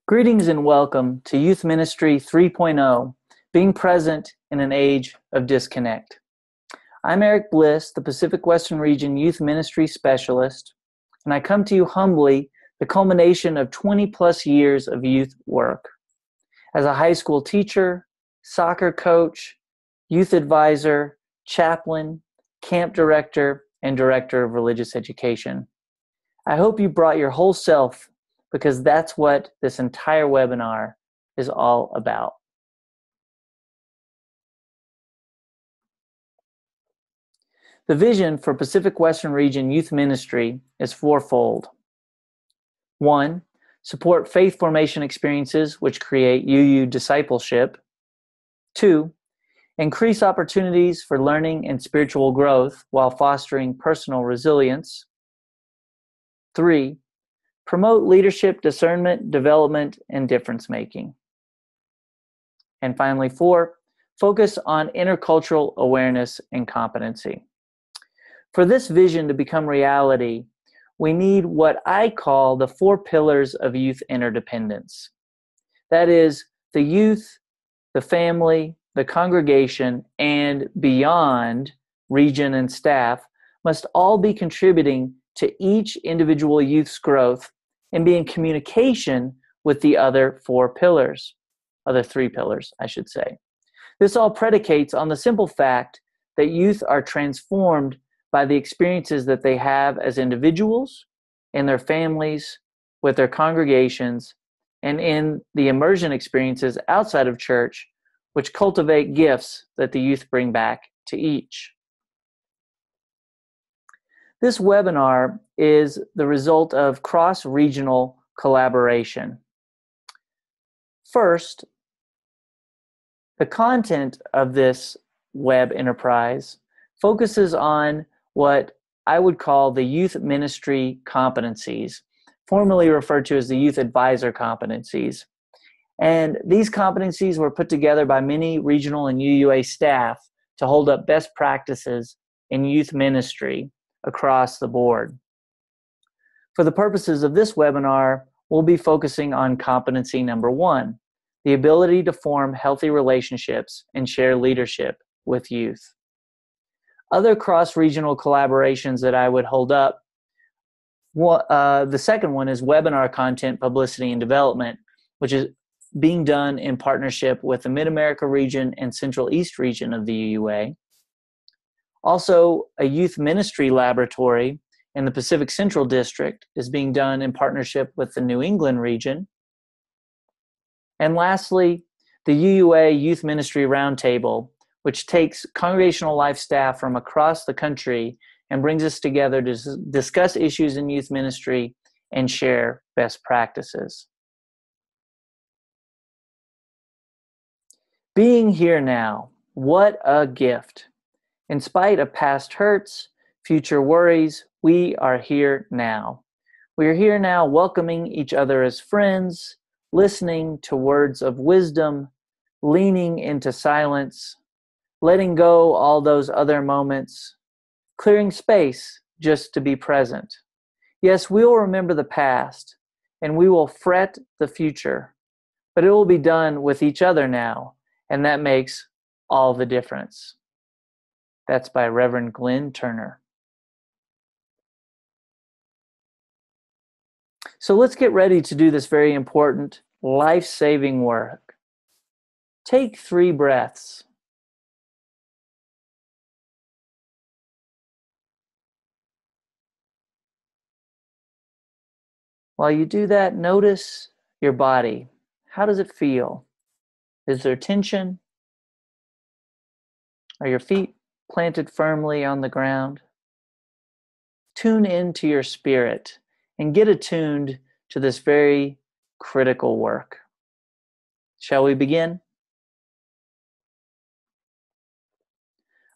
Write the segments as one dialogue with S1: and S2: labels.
S1: Greetings and welcome to Youth Ministry 3.0, being present in an age of disconnect. I'm Eric Bliss, the Pacific Western Region Youth Ministry Specialist, and I come to you humbly, the culmination of 20 plus years of youth work. As a high school teacher, soccer coach, youth advisor, chaplain, camp director, and director of religious education. I hope you brought your whole self, because that's what this entire webinar is all about. The vision for Pacific Western Region Youth Ministry is fourfold. 1, support faith formation experiences which create UU discipleship. 2, increase opportunities for learning and spiritual growth while fostering personal resilience. 3, promote leadership, discernment, development, and difference making. And finally, 4, focus on intercultural awareness and competency. For this vision to become reality, we need what I call the 4 pillars of youth interdependence. That is, the youth, the family, the congregation, and beyond, region and staff, must all be contributing to each individual youth's growth and be in communication with the other 3 pillars, I should say. This all predicates on the simple fact that youth are transformed by the experiences that they have as individuals, in their families, with their congregations, and in the immersion experiences outside of church, which cultivate gifts that the youth bring back to each. This webinar is the result of cross-regional collaboration. First, the content of this web enterprise focuses on what I would call the youth ministry competencies, formerly referred to as the youth advisor competencies. And these competencies were put together by many regional and UUA staff to hold up best practices in youth ministry across the board. For the purposes of this webinar, we'll be focusing on competency number 1, the ability to form healthy relationships and share leadership with youth. Other cross-regional collaborations that I would hold up, the second one is webinar content publicity and development, which is being done in partnership with the Mid-America region and Central East region of the UUA. Also, a youth ministry laboratory in the Pacific Central District is being done in partnership with the New England region. And lastly, the UUA Youth Ministry Roundtable, which takes congregational life staff from across the country and brings us together to discuss issues in youth ministry and share best practices. Being here now, what a gift. In spite of past hurts, future worries, we are here now. We are here now welcoming each other as friends, listening to words of wisdom, leaning into silence, letting go all those other moments, clearing space just to be present. Yes, we will remember the past, and we will fret the future, but it will be done with each other now, and that makes all the difference. That's by Reverend Glenn Turner. So let's get ready to do this very important, life-saving work. Take 3 breaths. While you do that, notice your body. How does it feel? Is there tension? Are your feet planted firmly on the ground? Tune into your spirit and get attuned to this very critical work. Shall we begin?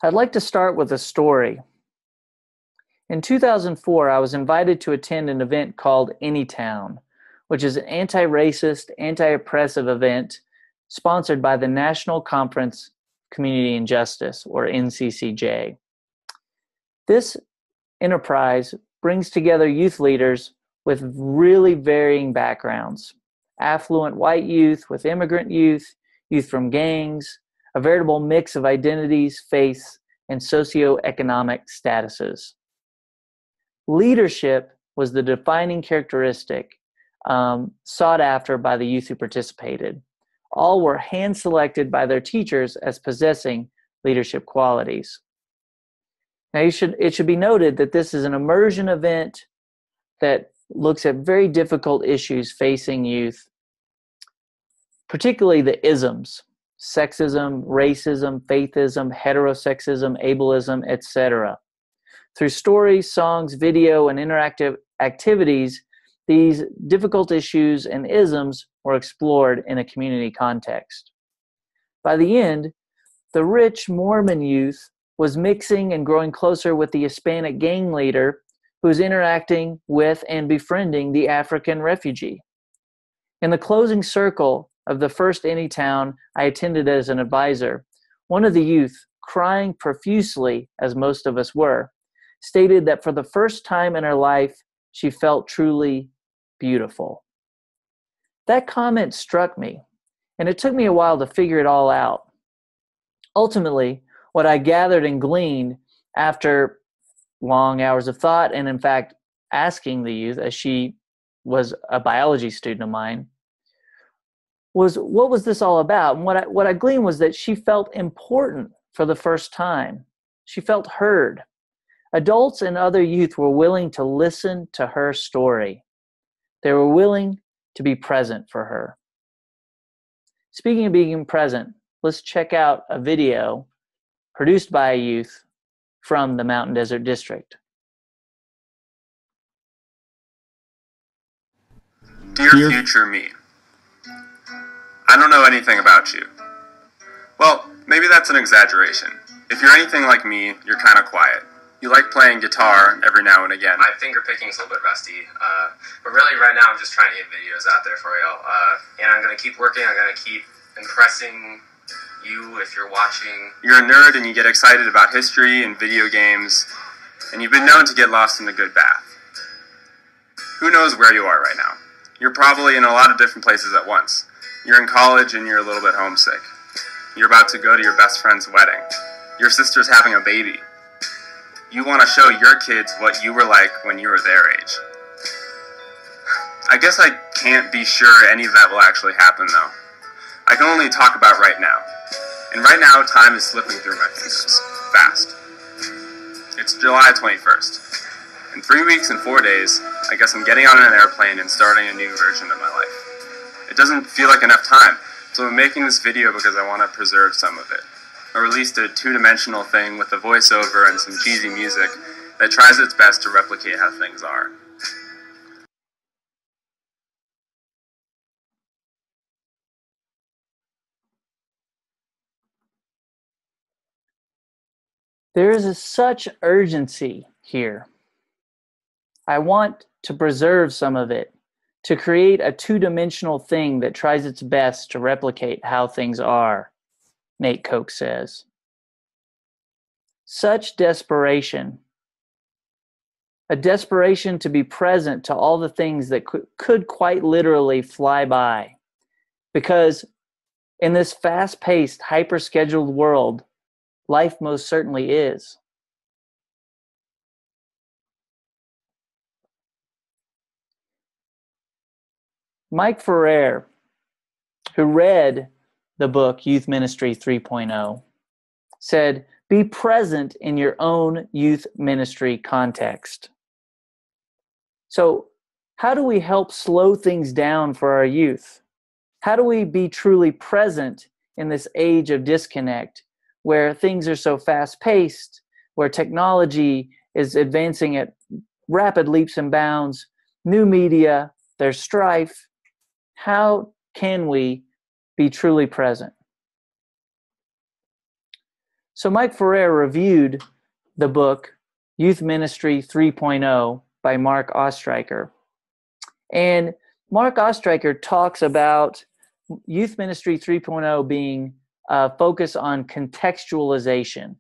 S1: I'd like to start with a story. In 2004, I was invited to attend an event called Anytown, which is an anti-racist, anti-oppressive event sponsored by the National Conference Community and Justice, or NCCJ. This enterprise brings together youth leaders with really varying backgrounds. affluent white youth with immigrant youth, youth from gangs, a veritable mix of identities, faiths, and socioeconomic statuses. Leadership was the defining characteristic sought after by the youth who participated. All were hand-selected by their teachers as possessing leadership qualities. Now, it should be noted that this is an immersion event that looks at very difficult issues facing youth, particularly the isms: sexism, racism, faithism, heterosexism, ableism, etc. Through stories, songs, video, and interactive activities, these difficult issues and isms were explored in a community context. By the end, the rich Mormon youth was mixing and growing closer with the Hispanic gang leader who was interacting with and befriending the African refugee. In the closing circle of the first Anytown I attended as an advisor, one of the youth, crying profusely, as most of us were, stated that for the first time in her life, she felt truly beautiful. That comment struck me, and it took me a while to figure it all out. Ultimately, what I gathered and gleaned after long hours of thought, and in fact, asking the youth, as she was a biology student of mine, was what was this all about? And what I gleaned was that she felt important for the first time. She felt heard. Adults and other youth were willing to listen to her story. They were willing to be present for her. Speaking of being present, let's check out a video produced by a youth from the Mountain Desert District.
S2: Dear future me, I don't know anything about you. Well, maybe that's an exaggeration. If you're anything like me, you're kind of quiet. You like playing guitar every now and again.
S3: My finger picking is a little bit rusty, but really right now I'm just trying to get videos out there for y'all. And I'm going to keep working. I'm going to keep impressing you if you're watching.
S2: You're a nerd and you get excited about history and video games, and you've been known to get lost in the good bath. Who knows where you are right now? You're probably in a lot of different places at once. You're in college and you're a little bit homesick. You're about to go to your best friend's wedding. Your sister's having a baby. You want to show your kids what you were like when you were their age. I guess I can't be sure any of that will actually happen, though. I can only talk about right now. And right now, time is slipping through my fingers. Fast. It's July 21st. In 3 weeks and 4 days, I guess I'm getting on an airplane and starting a new version of my life. It doesn't feel like enough time, so I'm making this video because I want to preserve some of it. Or at least a two-dimensional thing with a voiceover and some cheesy music that tries its best to replicate how things are.
S1: There is such urgency here. I want to preserve some of it, to create a two-dimensional thing that tries its best to replicate how things are, Nate Koch says. Such desperation, a desperation to be present to all the things that could quite literally fly by. Because in this fast-paced, hyper-scheduled world, life most certainly is. Mike Ferrer, who read the book Youth Ministry 3.0, said, "Be present in your own youth ministry context." So, how do we help slow things down for our youth? How do we be truly present in this age of disconnect, where things are so fast-paced, where technology is advancing at rapid leaps and bounds, new media, there's strife? How can we be truly present? So Mike Ferrer reviewed the book Youth Ministry 3.0 by Mark Ostreicher. And Mark Ostreicher talks about Youth Ministry 3.0 being focus on contextualization.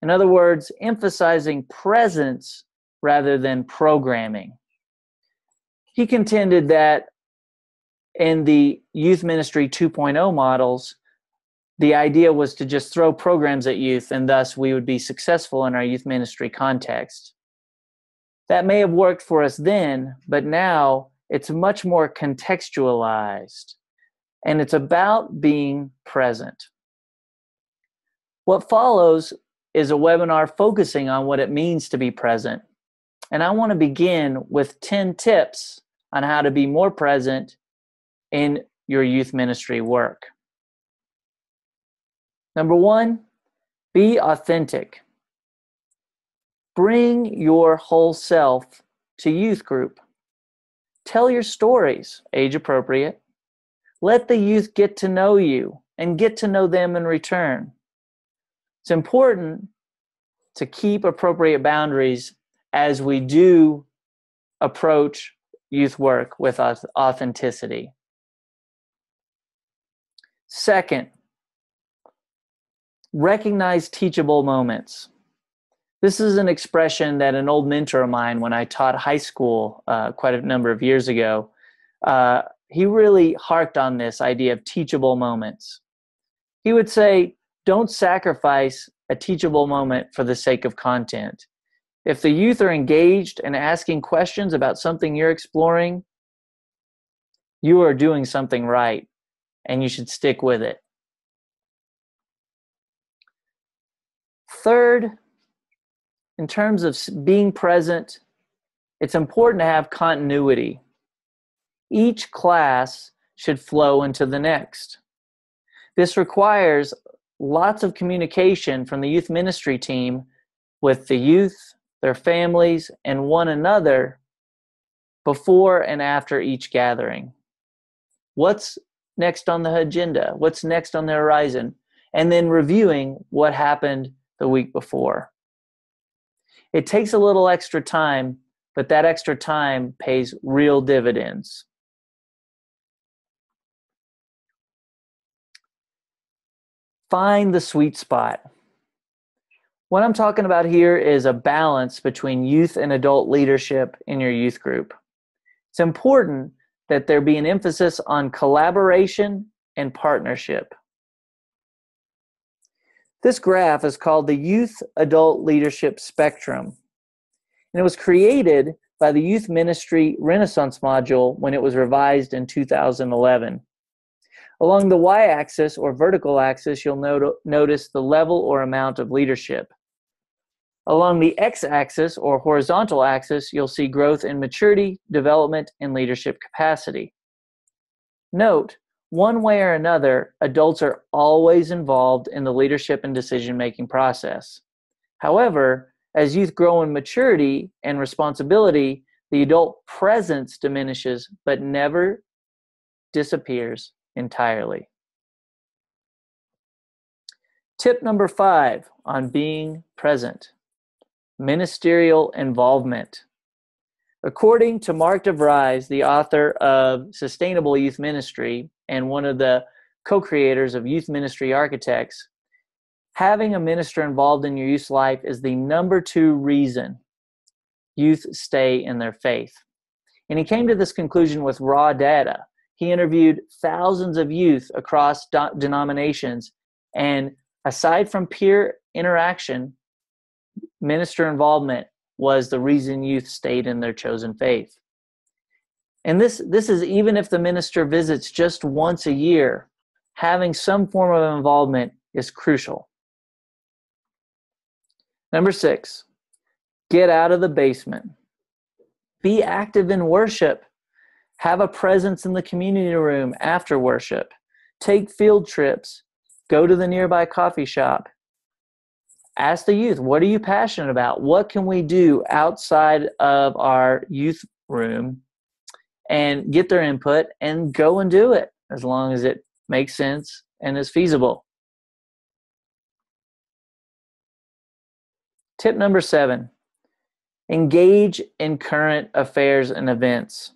S1: In other words, emphasizing presence rather than programming. He contended that in the youth ministry 2.0 models, the idea was to just throw programs at youth, and thus we would be successful in our youth ministry context. That may have worked for us then, but now it's much more contextualized, and it's about being present. What follows is a webinar focusing on what it means to be present. And I want to begin with 10 tips on how to be more present in your youth ministry work. Number 1, be authentic. Bring your whole self to youth group. Tell your stories, age appropriate. Let the youth get to know you and get to know them in return. It's important to keep appropriate boundaries as we do approach youth work with authenticity. Second, recognize teachable moments. This is an expression that an old mentor of mine, when I taught high school quite a number of years ago, he really harked on this idea of teachable moments. He would say, don't sacrifice a teachable moment for the sake of content. If the youth are engaged and asking questions about something you're exploring, you are doing something right, and you should stick with it. Third, in terms of being present, it's important to have continuity. Each class should flow into the next. This requires lots of communication from the youth ministry team with the youth, their families, and one another before and after each gathering. What's next on the agenda? What's next on the horizon? And then reviewing what happened the week before. It takes a little extra time, but that extra time pays real dividends. Find the sweet spot. What I'm talking about here is a balance between youth and adult leadership in your youth group. It's important that there be an emphasis on collaboration and partnership. This graph is called the Youth Adult Leadership Spectrum, and it was created by the Youth Ministry Renaissance module when it was revised in 2011. Along the y-axis or vertical axis, you'll notice the level or amount of leadership. Along the x-axis or horizontal axis, you'll see growth in maturity, development, and leadership capacity. Note, one way or another, adults are always involved in the leadership and decision-making process. However, as youth grow in maturity and responsibility, the adult presence diminishes but never disappears entirely. Tip number 5 on being present: ministerial involvement. According to Mark DeVries, the author of Sustainable Youth Ministry and one of the co-creators of Youth Ministry Architects, having a minister involved in your youth's life is the number 2 reason youth stay in their faith. And he came to this conclusion with raw data. He interviewed thousands of youth across denominations, and aside from peer interaction, minister involvement was the reason youth stayed in their chosen faith. And this is even if the minister visits just once a year, having some form of involvement is crucial. Number 6, get out of the basement. Be active in worship. Have a presence in the community room after worship. Take field trips. Go to the nearby coffee shop. Ask the youth, what are you passionate about? What can we do outside of our youth room? And get their input and go and do it as long as it makes sense and is feasible. Tip number 7, engage in current affairs and events.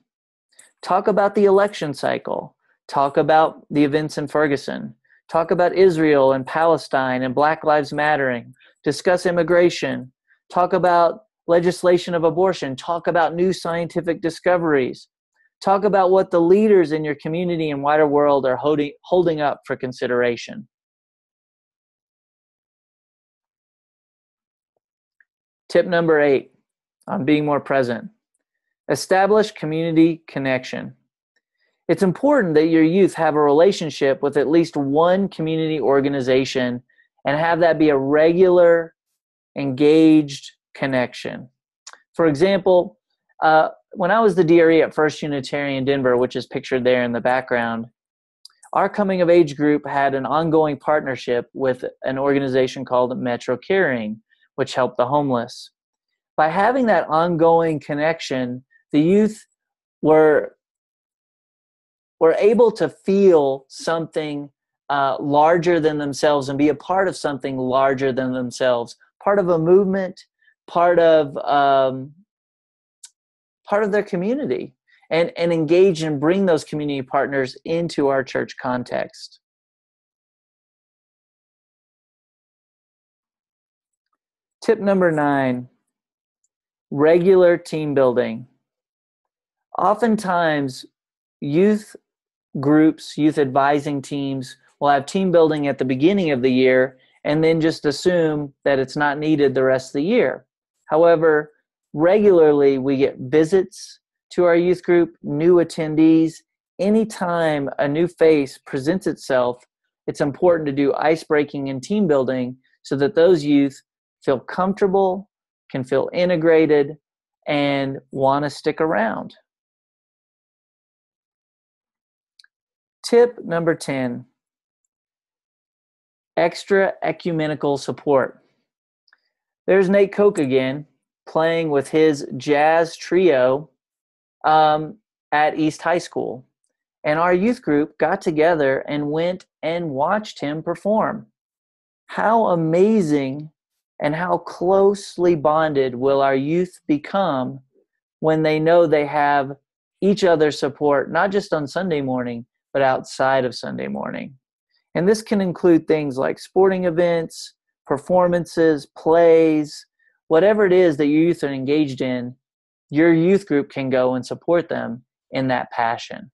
S1: Talk about the election cycle. Talk about the events in Ferguson. Talk about Israel and Palestine and Black Lives Mattering. Discuss immigration. Talk about legislation of abortion. Talk about new scientific discoveries. Talk about what the leaders in your community and wider world are holding up for consideration. Tip number 8 on being more present. Establish community connection. It's important that your youth have a relationship with at least one community organization and have that be a regular, engaged connection. For example, when I was the DRE at First Unitarian Denver, which is pictured there in the background, our coming of age group had an ongoing partnership with an organization called Metro Caring, which helped the homeless. By having that ongoing connection, the youth were able to feel something larger than themselves and be a part of something larger than themselves, part of a movement, part of their community, and engage and bring those community partners into our church context. Tip number 9, regular team building. Oftentimes, youth groups, youth advising teams will have team building at the beginning of the year and then just assume that it's not needed the rest of the year. However, regularly we get visits to our youth group, new attendees. Anytime a new face presents itself, it's important to do ice breaking and team building so that those youth feel comfortable, can feel integrated, and want to stick around. Tip number 10, extra ecumenical support. There's Nate Koch again, playing with his jazz trio at East High School. And our youth group got together and went and watched him perform. How amazing and how closely bonded will our youth become when they know they have each other's support, not just on Sunday morning, but outside of Sunday morning. And this can include things like sporting events, performances, plays, whatever it is that your youth are engaged in, your youth group can go and support them in that passion.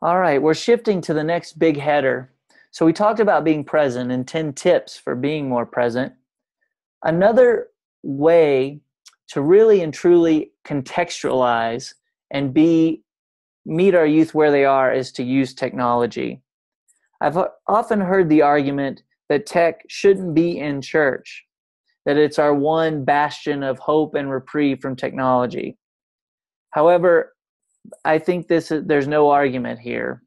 S1: All right, we're shifting to the next big header. So we talked about being present and 10 tips for being more present. Another way to really and truly contextualize and meet our youth where they are is to use technology. I've often heard the argument that tech shouldn't be in church, that it's our one bastion of hope and reprieve from technology. However, I think there's no argument here.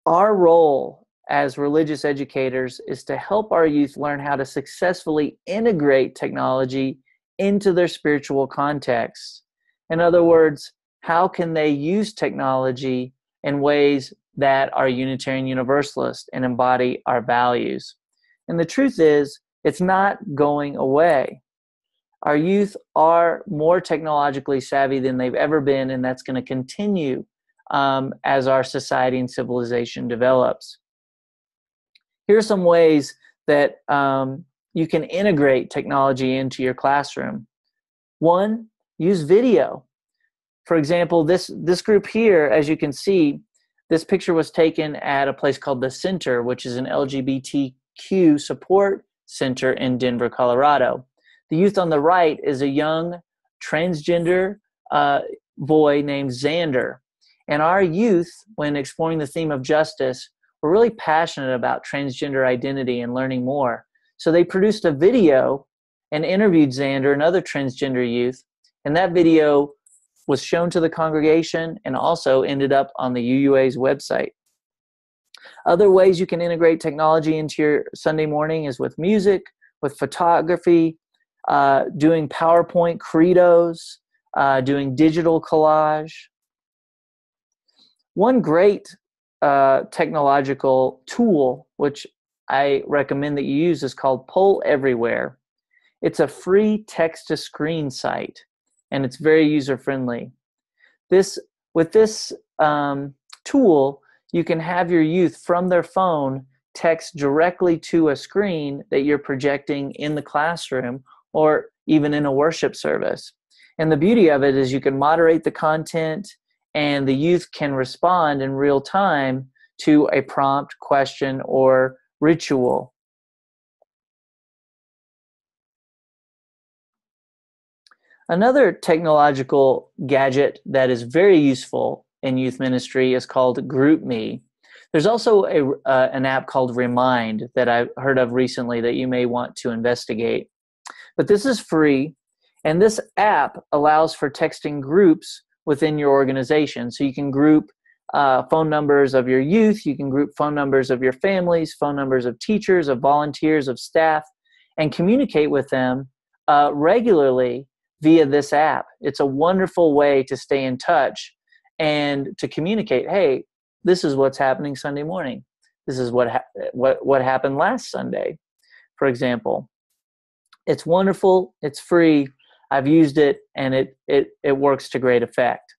S1: Our role as religious educators is to help our youth learn how to successfully integrate technology into their spiritual context. In other words, how can they use technology in ways that are Unitarian Universalist and embody our values? And the truth is, it's not going away. Our youth are more technologically savvy than they've ever been, and that's going to continue as our society and civilization develops. Here are some ways that you can integrate technology into your classroom. 1, use video. For example, this group here, as you can see, this picture was taken at a place called The Center, which is an LGBTQ support center in Denver, Colorado. The youth on the right is a young transgender boy named Xander. And our youth, when exploring the theme of justice, were really passionate about transgender identity and learning more. So they produced a video and interviewed Xander and other transgender youth. And that video was shown to the congregation and also ended up on the UUA's website. Other ways you can integrate technology into your Sunday morning is with music, with photography, doing PowerPoint credos, doing digital collage. One great technological tool, which I recommend that you use, is called Poll Everywhere. It's a free text-to-screen site, and it's very user-friendly. With this tool, you can have your youth from their phone text directly to a screen that you're projecting in the classroom or even in a worship service. And the beauty of it is you can moderate the content, and the youth can respond in real time to a prompt, question, or ritual. Another technological gadget that is very useful in youth ministry is called GroupMe. There's also an app called Remind that I've heard of recently that you may want to investigate. But this is free, and this app allows for texting groups within your organization. So you can group phone numbers of your youth, you can group phone numbers of your families, phone numbers of teachers, of volunteers, of staff, and communicate with them regularly via this app. It's a wonderful way to stay in touch and to communicate, hey, this is what's happening Sunday morning. This is what happened last Sunday, for example. It's wonderful. It's free. I've used it, and it works to great effect.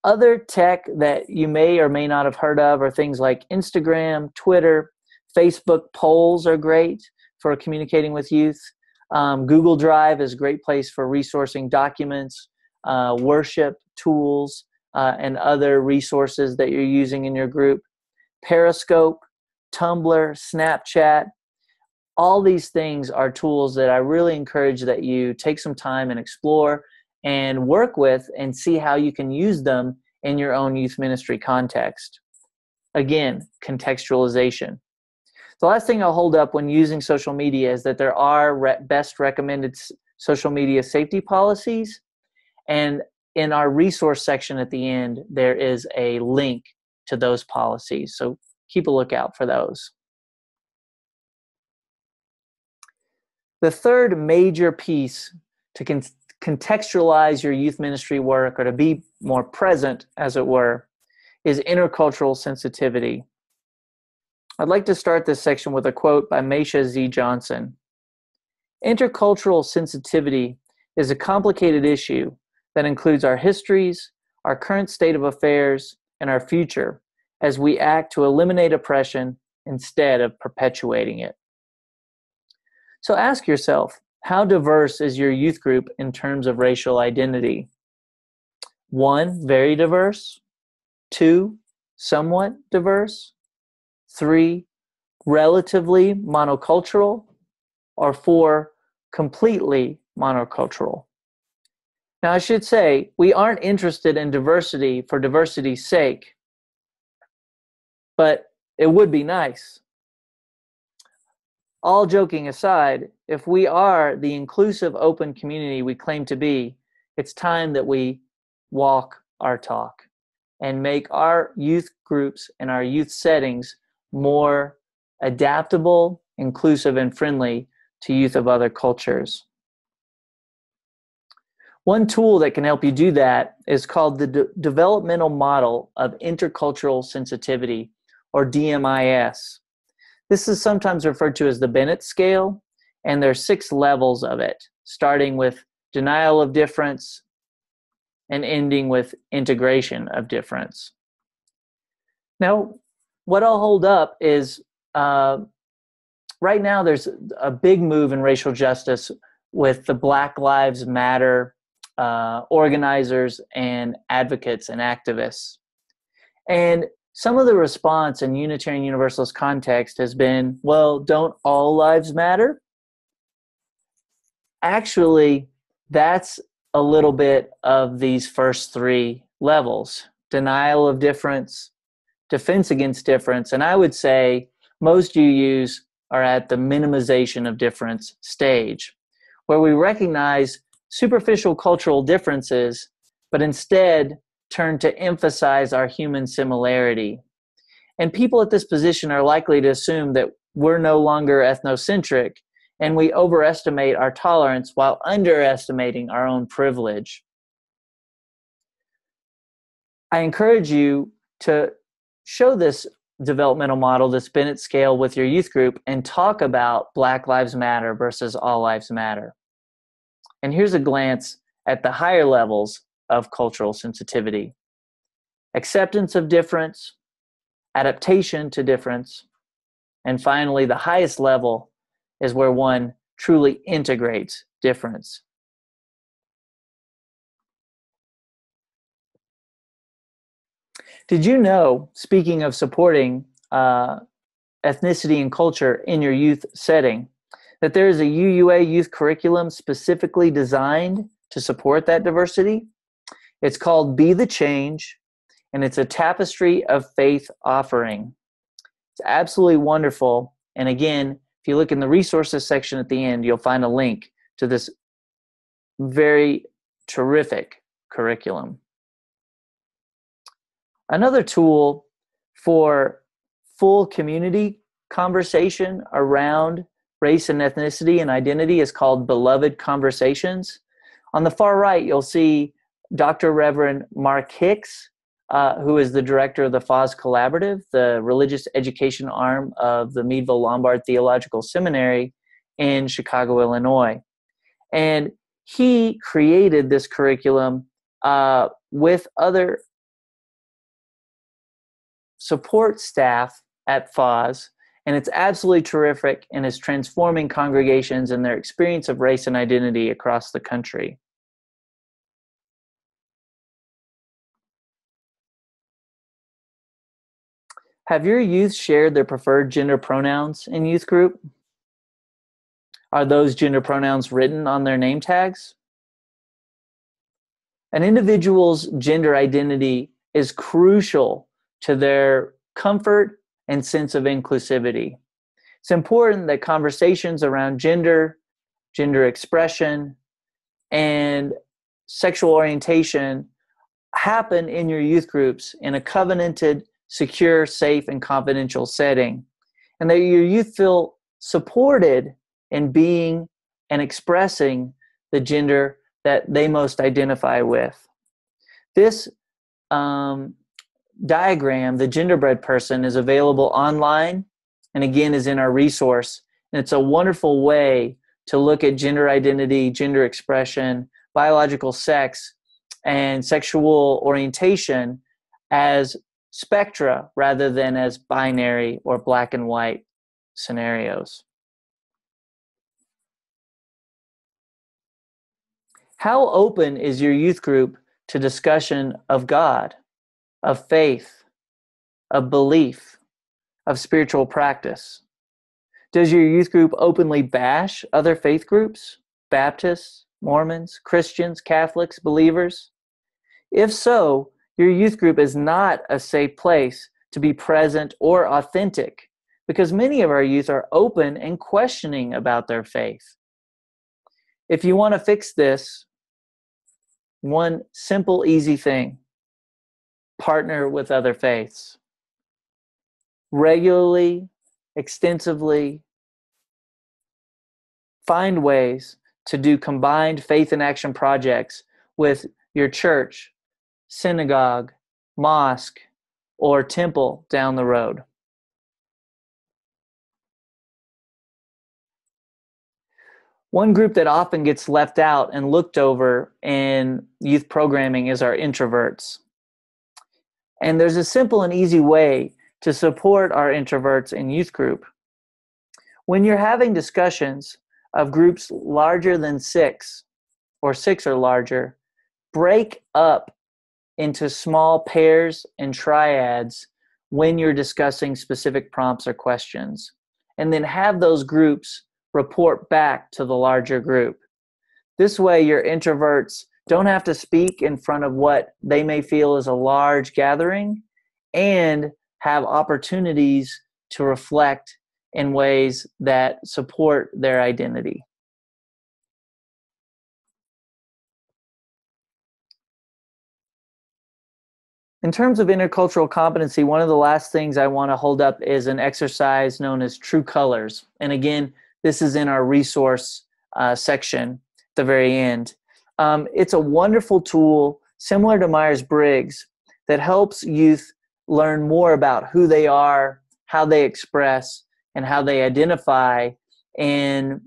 S1: Other tech that you may or may not have heard of are things like Instagram, Twitter, Facebook polls are great for communicating with youth. Google Drive is a great place for resourcing documents, worship tools, and other resources that you're using in your group. Periscope, Tumblr, Snapchat, all these things are tools that I really encourage that you take some time and explore and work with and see how you can use them in your own youth ministry context. Again, contextualization. The last thing I'll hold up when using social media is that there are best recommended social media safety policies, and in our resource section at the end, there is a link to those policies. So keep a lookout for those. The third major piece to contextualize your youth ministry work, or to be more present, as it were, is intercultural sensitivity. I'd like to start this section with a quote by Maisha Z. Johnson. Intercultural sensitivity is a complicated issue that includes our histories, our current state of affairs, and our future as we act to eliminate oppression instead of perpetuating it. So ask yourself, how diverse is your youth group in terms of racial identity? 1, very diverse. 2, somewhat diverse. 3, relatively monocultural. Or 4, completely monocultural. Now, I should say, we aren't interested in diversity for diversity's sake, but it would be nice. All joking aside, if we are the inclusive, open community we claim to be, it's time that we walk our talk and make our youth groups and our youth settings more adaptable, inclusive, and friendly to youth of other cultures. One tool that can help you do that is called the Developmental Model of Intercultural Sensitivity, or DMIS. This is sometimes referred to as the Bennett scale, and there are 6 levels of it, starting with denial of difference and ending with integration of difference. Now, what I'll hold up is right now there's a big move in racial justice with the Black Lives Matter organizers and advocates and activists. And some of the response in Unitarian Universalist context has been, well, don't all lives matter? Actually, that's a little bit of these first 3 levels: denial of difference, defense against difference, and I would say most UUs are at the minimization of difference stage, where we recognize superficial cultural differences, but instead turn to emphasize our human similarity. And people at this position are likely to assume that we're no longer ethnocentric, and we overestimate our tolerance while underestimating our own privilege. I encourage you to show this developmental model, this Bennett scale, with your youth group and talk about Black Lives Matter versus All Lives Matter. And here's a glance at the higher levels of cultural sensitivity: acceptance of difference, adaptation to difference, and finally, the highest level is where one truly integrates difference. Did you know, speaking of supporting ethnicity and culture in your youth setting, that there is a UUA youth curriculum specifically designed to support that diversity? It's called Be the Change, and it's a tapestry of faith offering. It's absolutely wonderful. And again, if you look in the resources section at the end, you'll find a link to this very terrific curriculum. Another tool for full community conversation around race and ethnicity and identity is called Beloved Conversations. On the far right, you'll see Dr. Reverend Mark Hicks, who is the director of the FOS Collaborative, the religious education arm of the Meadville Lombard Theological Seminary in Chicago, Illinois. And he created this curriculum with other support staff at FOS, and it's absolutely terrific and is transforming congregations and their experience of race and identity across the country. Have your youth shared their preferred gender pronouns in youth group? Are those gender pronouns written on their name tags? An individual's gender identity is crucial to their comfort and sense of inclusivity. It's important that conversations around gender, gender expression, and sexual orientation happen in your youth groups in a covenanted, secure, safe, and confidential setting, and that your youth feel supported in being and expressing the gender that they most identify with. This diagram, the Genderbread Person, is available online and again is in our resource. And it's a wonderful way to look at gender identity, gender expression, biological sex, and sexual orientation as spectra rather than as binary or black and white scenarios. How open is your youth group to discussion of God, of faith, of belief, of spiritual practice? Does your youth group openly bash other faith groups, Baptists, Mormons, Christians, Catholics, believers? If so, your youth group is not a safe place to be present or authentic, because many of our youth are open and questioning about their faith. If you want to fix this, one simple, easy thing: partner with other faiths. Regularly, extensively, find ways to do combined faith and action projects with your church, synagogue, mosque, or temple down the road. One group that often gets left out and looked over in youth programming is our introverts. And there's a simple and easy way to support our introverts in youth group. When you're having discussions of groups larger than 6 or 6 or larger, break up into small pairs and triads when you're discussing specific prompts or questions, and then have those groups report back to the larger group. This way, your introverts don't have to speak in front of what they may feel is a large gathering, and have opportunities to reflect in ways that support their identity. In terms of intercultural competency, one of the last things I want to hold up is an exercise known as True Colors. And again, this is in our resource section at the very end. It's a wonderful tool similar to Myers-Briggs that helps youth learn more about who they are, how they express, and how they identify in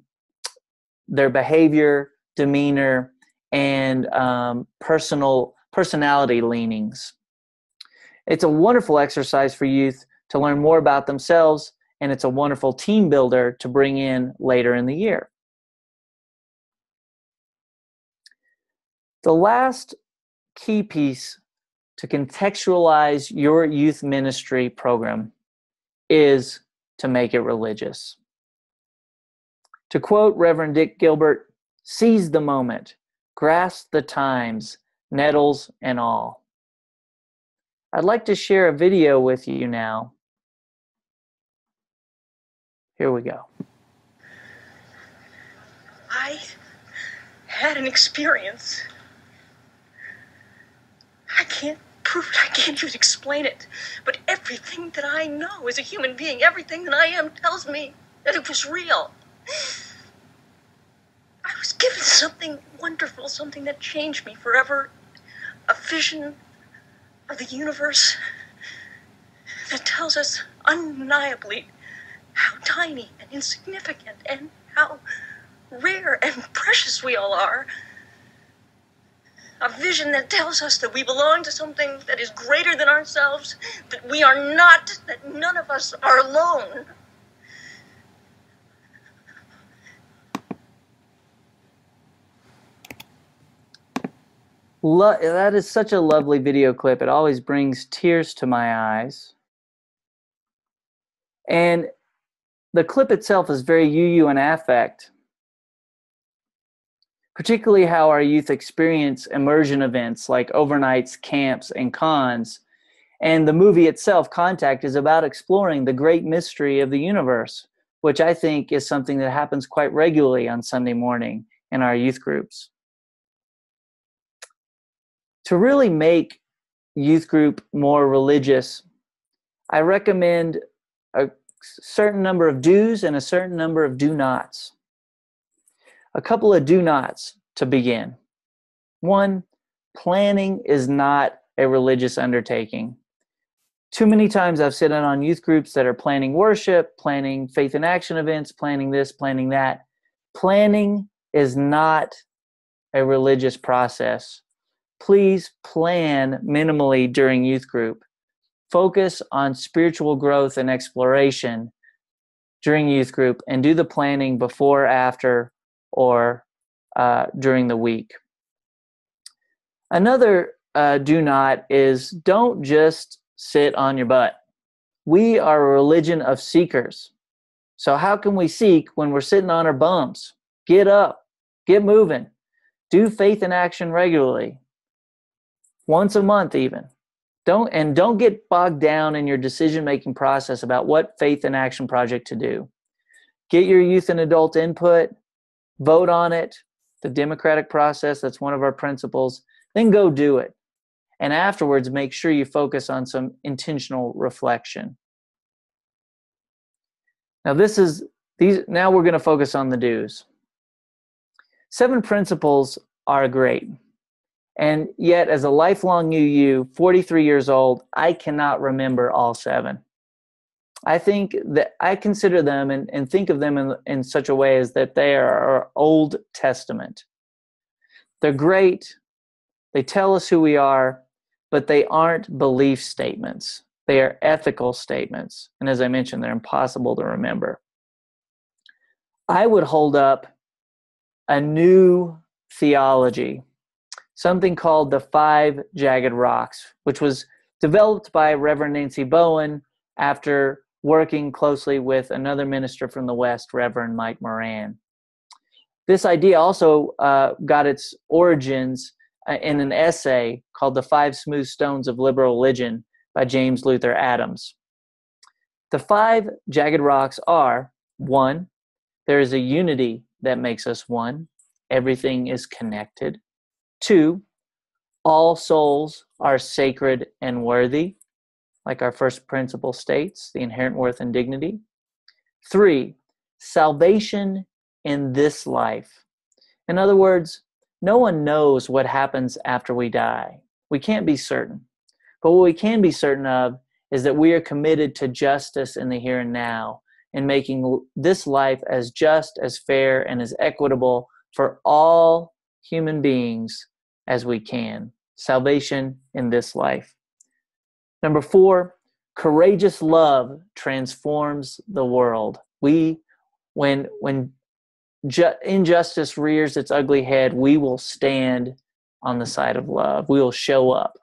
S1: their behavior, demeanor, and personality leanings. It's a wonderful exercise for youth to learn more about themselves, and it's a wonderful team builder to bring in later in the year. The last key piece to contextualize your youth ministry program is to make it religious. To quote Reverend Dick Gilbert, seize the moment, grasp the times, nettles and all. I'd like to share a video with you now. Here we go.
S4: I had an experience. I can't prove it. I can't even explain it. But everything that I know as a human being, everything that I am tells me that it was real. I was given something wonderful, something that changed me forever. A vision of the universe that tells us undeniably how tiny and insignificant and how rare and precious we all are. A vision that tells us that we belong to something that is greater than ourselves, that we are not, that none of us are alone.
S1: That is such a lovely video clip. It always brings tears to my eyes. And the clip itself is very UU in affect, particularly how our youth experience immersion events like overnights, camps, and cons. And the movie itself, Contact, is about exploring the great mystery of the universe, which I think is something that happens quite regularly on Sunday morning in our youth groups. To really make youth group more religious, I recommend a certain number of do's and a certain number of do nots. A couple of do nots to begin. One, planning is not a religious undertaking. Too many times I've sat in on youth groups that are planning worship, planning faith in action events, planning this, planning that. Planning is not a religious process. Please plan minimally during youth group. Focus on spiritual growth and exploration during youth group and do the planning before, after, or during the week. Another do not is don't just sit on your butt. We are a religion of seekers. So how can we seek when we're sitting on our bums? Get up, get moving, do faith in action regularly, once a month even. Don't get bogged down in your decision-making process about what faith in action project to do. Get your youth and adult input, vote on it, the democratic process, that's one of our principles, then go do it. And afterwards, make sure you focus on some intentional reflection. Now now we're going to focus on the do's. 7 principles are great. And yet, as a lifelong UU, 43 years old, I cannot remember all 7. I think that I consider them and think of them in such a way as that they are our Old Testament. They're great. They tell us who we are, but they aren't belief statements. They are ethical statements. And as I mentioned, they're impossible to remember. I would hold up a new theology, something called the 5 Jagged Rocks, which was developed by Reverend Nancy Bowen after working closely with another minister from the West, Reverend Mike Moran. This idea also got its origins in an essay called The 5 Smooth Stones of Liberal Religion by James Luther Adams. The 5 Jagged Rocks are: 1, there is a unity that makes us one. Everything is connected. 2, all souls are sacred and worthy, like our first principle states, the inherent worth and dignity. 3, salvation in this life. In other words, no one knows what happens after we die. We can't be certain. But what we can be certain of is that we are committed to justice in the here and now, and making this life as just, as fair, and as equitable for all human beings as we can. Salvation in this life. Number 4, courageous love transforms the world. When injustice rears its ugly head, we will stand on the side of love. We will show up.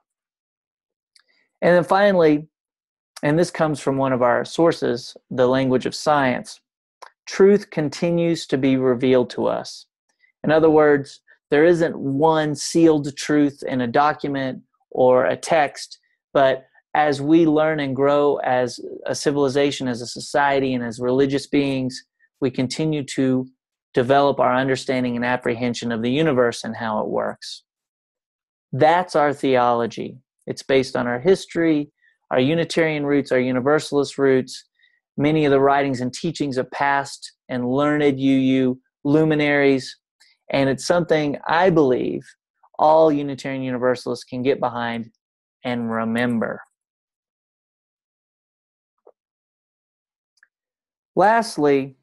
S1: And then finally, and this comes from one of our sources, the language of science, truth continues to be revealed to us. In other words, there isn't one sealed truth in a document or a text, but as we learn and grow as a civilization, as a society, and as religious beings, we continue to develop our understanding and apprehension of the universe and how it works. That's our theology. It's based on our history, our Unitarian roots, our Universalist roots, many of the writings and teachings of past and learned UU luminaries, and it's something I believe all Unitarian Universalists can get behind and remember. Lastly,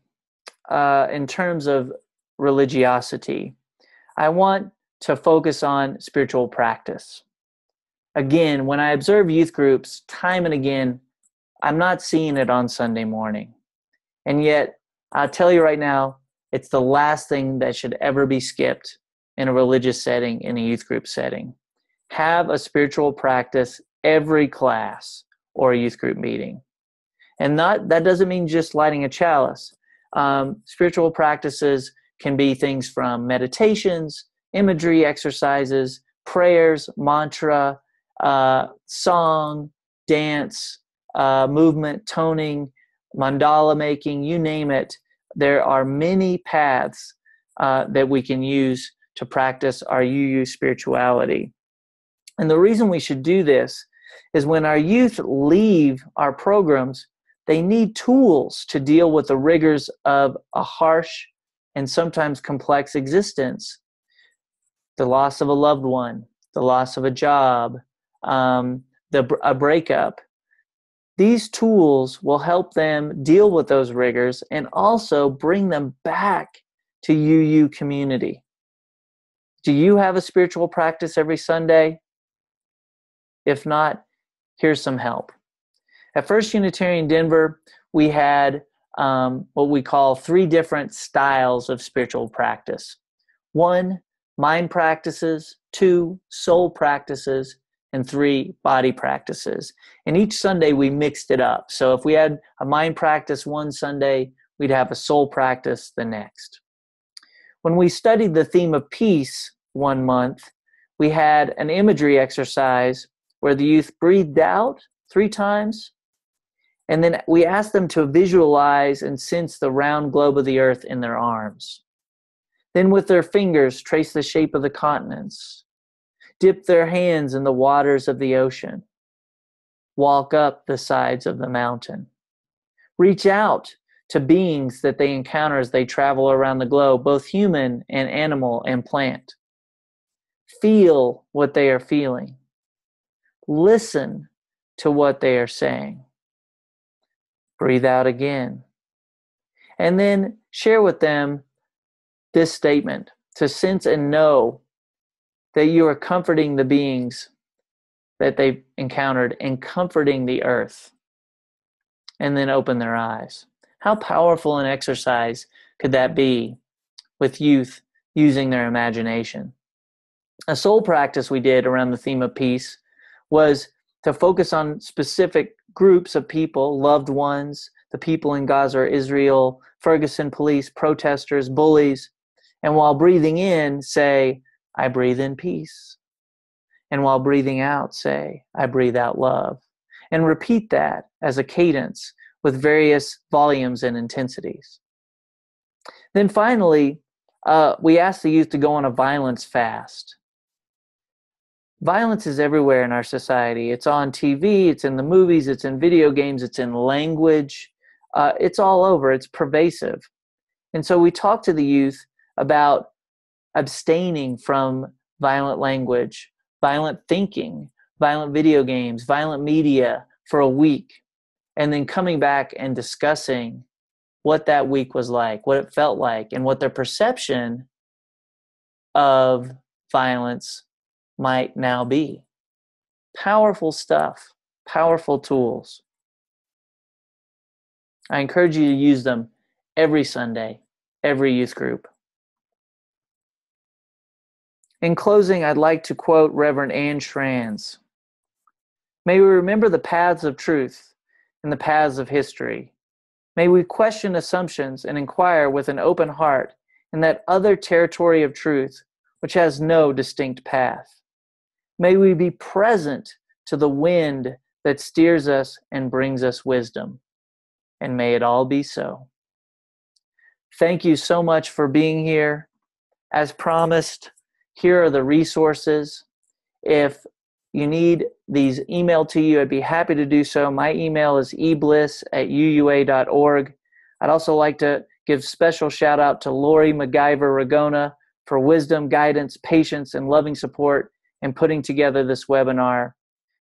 S1: in terms of religiosity, I want to focus on spiritual practice. Again, when I observe youth groups, time and again, I'm not seeing it on Sunday morning. And yet, I'll tell you right now, it's the last thing that should ever be skipped in a religious setting, in a youth group setting. Have a spiritual practice every class or a youth group meeting. And that doesn't mean just lighting a chalice. Spiritual practices can be things from meditations, imagery exercises, prayers, mantra, song, dance, movement, toning, mandala making, you name it. There are many paths that we can use to practice our UU spirituality. And the reason we should do this is when our youth leave our programs, they need tools to deal with the rigors of a harsh and sometimes complex existence. The loss of a loved one, the loss of a job, a breakup. These tools will help them deal with those rigors and also bring them back to UU community. Do you have a spiritual practice every Sunday? If not, here's some help. At First Unitarian Denver, we had what we call 3 different styles of spiritual practice. 1, mind practices. 2, soul practices. And 3, body practices. And each Sunday we mixed it up. So if we had a mind practice one Sunday, we'd have a soul practice the next. When we studied the theme of peace one month, we had an imagery exercise where the youth breathed out 3 times, and then we asked them to visualize and sense the round globe of the earth in their arms. Then with their fingers, trace the shape of the continents. Dip their hands in the waters of the ocean. Walk up the sides of the mountain. Reach out to beings that they encounter as they travel around the globe, both human and animal and plant. Feel what they are feeling. Listen to what they are saying. Breathe out again. And then share with them this statement, to sense and know that you are comforting the beings that they've encountered and comforting the earth. And then open their eyes. How powerful an exercise could that be with youth using their imagination? A soul practice we did around the theme of peace was to focus on specific groups of people, loved ones, the people in Gaza or Israel, Ferguson police, protesters, bullies, and while breathing in, say, I breathe in peace. And while breathing out, say, I breathe out love. And repeat that as a cadence with various volumes and intensities. Then finally, we asked the youth to go on a violence fast. Violence is everywhere in our society. It's on TV, it's in the movies, it's in video games, it's in language. It's all over, it's pervasive. And so we talked to the youth about abstaining from violent language, violent thinking, violent video games, violent media for a week, and then coming back and discussing what that week was like, what it felt like, and what their perception of violence might now be. Powerful stuff, powerful tools. I encourage you to use them every Sunday, every youth group. In closing, I'd like to quote Reverend Anne Schranz. May we remember the paths of truth and the paths of history. May we question assumptions and inquire with an open heart in that other territory of truth which has no distinct path. May we be present to the wind that steers us and brings us wisdom. And may it all be so. Thank you so much for being here. As promised, here are the resources. If you need these emailed to you, I'd be happy to do so. My email is ebliss@uua.org. I'd also like to give special shout out to Lori MacGyver Ragona for wisdom, guidance, patience, and loving support in putting together this webinar.